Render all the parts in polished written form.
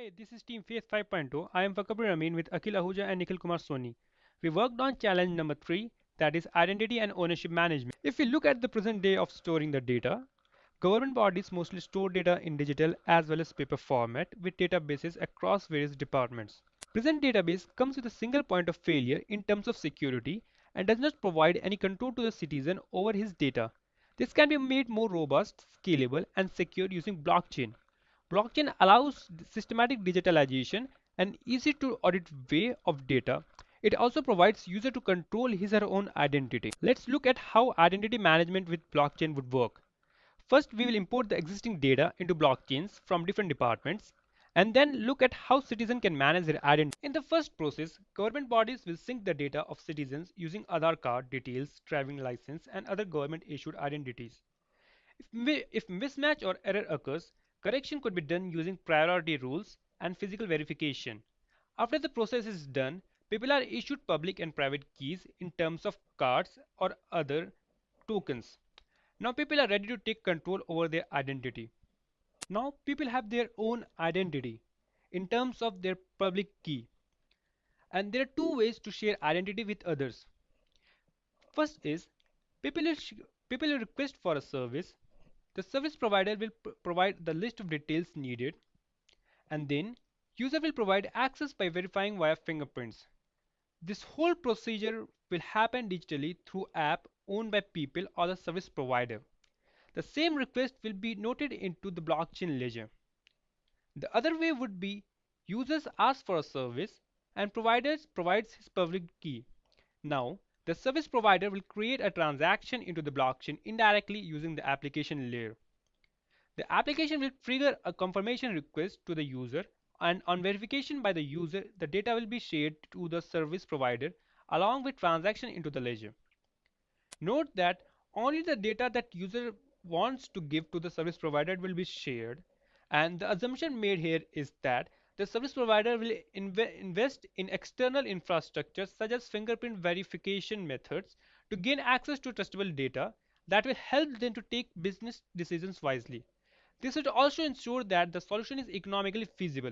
Hi, this is Team Faith 5.0. I am Fakabir Amin with Akhil Ahuja and Nikhil Kumar Soni. We worked on challenge number 3, that is identity and ownership management. If we look at the present day of storing the data, government bodies mostly store data in digital as well as paper format with databases across various departments. Present database comes with a single point of failure in terms of security and does not provide any control to the citizen over his data. This can be made more robust, scalable, and secure using blockchain. Blockchain allows systematic digitalization and easy to audit way of data. It also provides user to control his or her own identity. Let's look at how identity management with blockchain would work. First, we will import the existing data into blockchains from different departments and then look at how citizens can manage their identity. In the first process, government bodies will sync the data of citizens using Aadhaar card details, driving license, and other government issued identities. If mismatch or error occurs, correction could be done using priority rules and physical verification. After the process is done, people are issued public and private keys in terms of cards or other tokens. Now people are ready to take control over their identity. Now people have their own identity in terms of their public key. And there are two ways to share identity with others. First is people will, people will request for a service. The service provider will provide the list of details needed, and then user will provide access by verifying via fingerprints. This whole procedure will happen digitally through app owned by people or the service provider. The same request will be noted into the blockchain ledger. The other way would be users ask for a service and provider provides his public key. Now, the service provider will create a transaction into the blockchain indirectly using the application layer. The application will trigger a confirmation request to the user, and on verification by the user, the data will be shared to the service provider along with transaction into the ledger. Note that only the data that user wants to give to the service provider will be shared, and the assumption made here is that the service provider will invest in external infrastructure such as fingerprint verification methods to gain access to trustable data that will help them to take business decisions wisely. This would also ensure that the solution is economically feasible.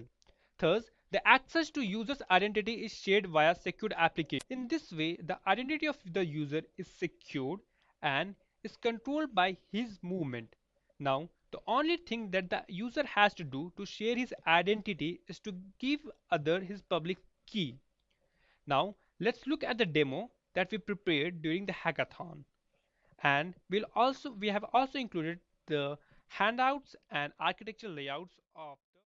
Thus, the access to user's identity is shared via secured application. In this way, the identity of the user is secured and is controlled by his movement. Now, the only thing that the user has to do to share his identity is to give other his public key. Now, let's look at the demo that we prepared during the hackathon. And we have also included the handouts and architectural layouts of